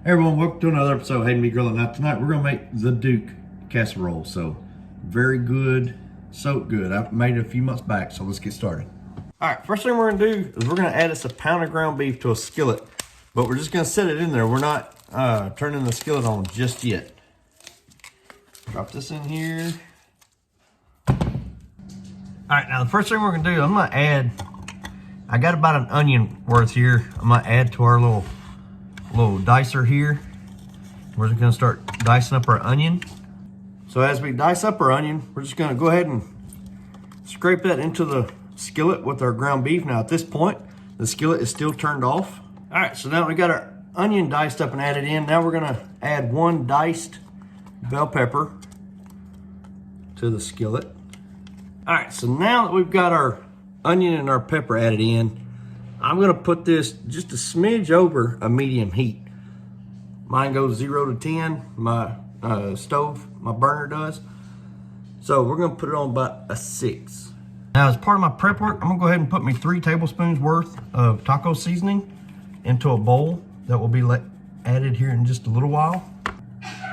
Hey everyone, welcome to another episode of Hayden Me Grilling. Now tonight we're gonna make the Duke casserole. So very good, so good. I made it a few months back, so let's get started. All right, first thing we're gonna do is we're gonna add us a pound of ground beef to a skillet, but we're just gonna set it in there. We're not turning the skillet on just yet. Drop this in here. All right, now the first thing we're gonna do, I'm gonna add, I got about an onion worth here. I'm gonna add to our little dicer here. We're just gonna start dicing up our onion. So as we dice up our onion, we're just gonna go ahead and scrape that into the skillet with our ground beef. Now at this point, the skillet is still turned off. All right, so now we got our onion diced up and added in. Now we're gonna add one diced bell pepper to the skillet. All right, so now that we've got our onion and our pepper added in, I'm gonna put this just a smidge over a medium heat. Mine goes 0 to 10, my stove, my burner does. So we're gonna put it on about a 6. Now as part of my prep work, I'm gonna go ahead and put me 3 tablespoons worth of taco seasoning into a bowl that will be added here in just a little while.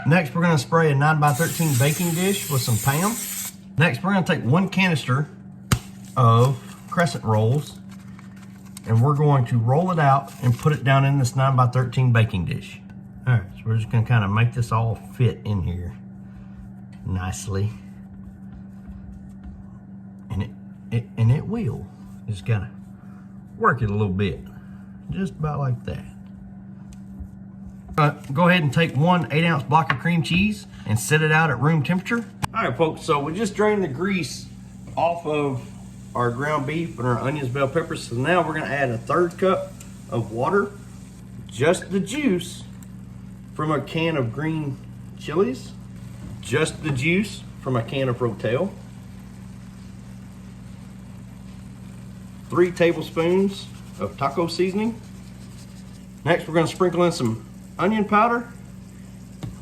Next, we're gonna spray a 9x13 baking dish with some Pam. Next, we're gonna take 1 canister of Crescent Rolls, and we're going to roll it out and put it down in this 9x13 baking dish. All right, so we're just gonna kind of make this all fit in here nicely. And it will. Just gotta work it a little bit, just about like that. Go ahead and take 1 8-ounce block of cream cheese and set it out at room temperature. All right, folks, so we just drained the grease off of our ground beef and our onions, bell peppers. So now we're gonna add a 1/3 cup of water, just the juice from a can of green chilies, just the juice from a can of rotel, 3 tablespoons of taco seasoning. Next, we're gonna sprinkle in some onion powder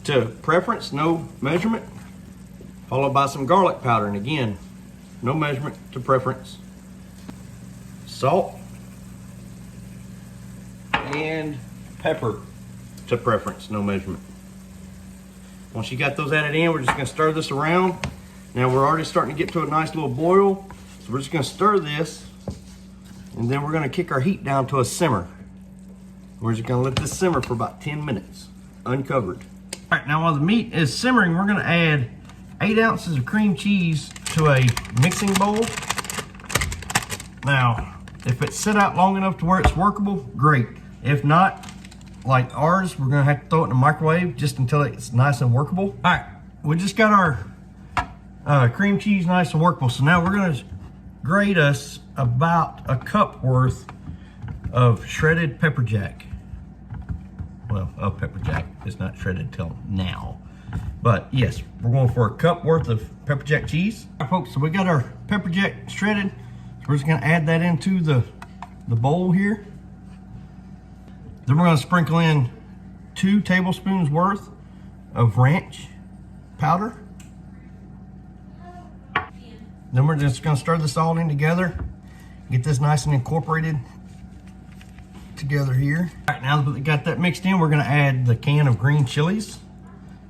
to preference, no measurement, followed by some garlic powder, and again, no measurement to preference. Salt and pepper to preference, no measurement. Once you got those added in, we're just gonna stir this around. Now we're already starting to get to a nice little boil, so we're just gonna stir this, and then we're gonna kick our heat down to a simmer. We're just gonna let this simmer for about 10 minutes, uncovered. All right, now while the meat is simmering, we're gonna add 8 ounces of cream cheese to a mixing bowl. Now, if it's set out long enough to where it's workable, great. If not, like ours, we're gonna have to throw it in the microwave just until it's nice and workable. All right, we just got our cream cheese nice and workable. So now we're gonna grate us about a cup worth of shredded pepper jack. Well, of pepper jack, it's not shredded till now. But yes, we're going for a cup worth of pepper jack cheese. All right, folks, so we got our pepper jack shredded. So we're just gonna add that into the bowl here. Then we're gonna sprinkle in 2 tablespoons worth of ranch powder. Then we're just gonna stir this all in together. Get this nice and incorporated together here. All right, now that we got that mixed in, we're gonna add the can of green chilies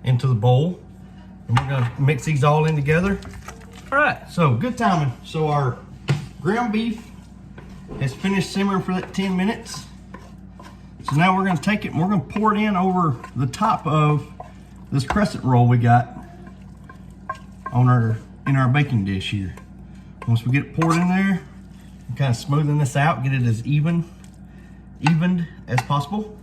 into the bowl, and we're gonna mix these all in together. All right, so good timing. So our ground beef has finished simmering for that 10 minutes. So now we're gonna take it and we're gonna pour it in over the top of this crescent roll we got on in our baking dish here. Once we get it poured in there, kind of smoothing this out, get it as evened as possible.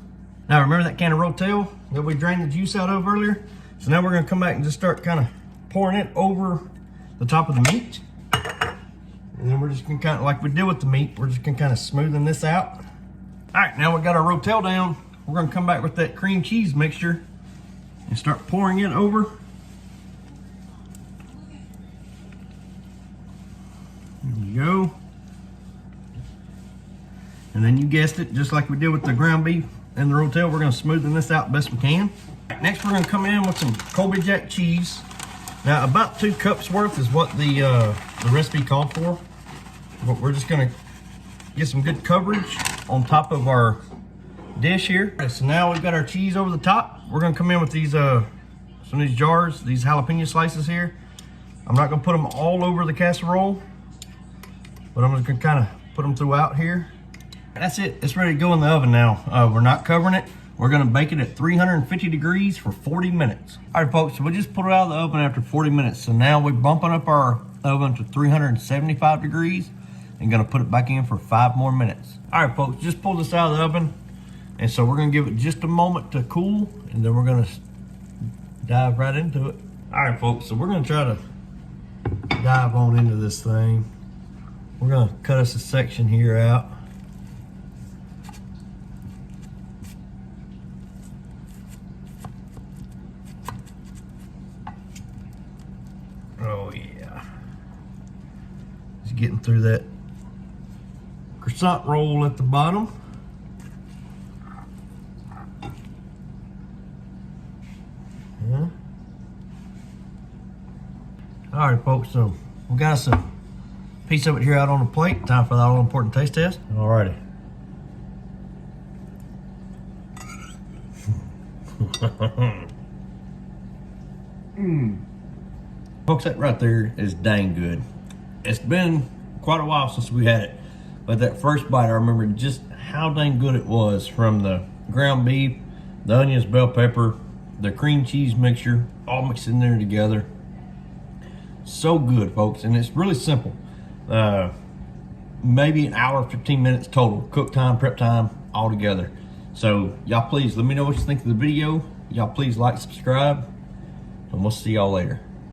Now remember that can of rotel that we drained the juice out of earlier? So now we're gonna come back and just start kind of pouring it over the top of the meat. And then we're just gonna kind of, like we did with the meat, we're just gonna kind of smoothing this out. All right, now we got our rotel down. We're gonna come back with that cream cheese mixture and start pouring it over. There we go. And then you guessed it, just like we did with the ground beef and the rotel, we're gonna smoothen this out best we can. Next, we're gonna come in with some Colby Jack cheese. Now, about 2 cups worth is what the recipe called for. But we're just gonna get some good coverage on top of our dish here. Okay, so now we've got our cheese over the top. We're gonna come in with these some of these jars, these jalapeno slices here. I'm not gonna put them all over the casserole, but I'm just gonna kind of put them throughout here. That's it, it's ready to go in the oven now. We're not covering it. We're gonna bake it at 350 degrees for 40 minutes. All right, folks, so we just pulled it out of the oven after 40 minutes. So now we're bumping up our oven to 375 degrees and gonna put it back in for 5 more minutes. All right, folks, just pulled this out of the oven. And so we're gonna give it just a moment to cool, and then we're gonna dive right into it. All right, folks, so we're gonna try to dive on into this thing. We're gonna cut us a section here out. Oh yeah. Just getting through that croissant roll at the bottom. Yeah. All right, folks, so we got us a piece of it here out on the plate. Time for the all important taste test. All righty. Folks, that right there is dang good. It's been quite a while since we had it, but that first bite, I remember just how dang good it was, from the ground beef, the onions, bell pepper, the cream cheese mixture, all mixed in there together. So good, folks, and it's really simple. Maybe an hour, 15 minutes total, cook time, prep time, all together. So y'all please let me know what you think of the video. Y'all please like, subscribe, and we'll see y'all later.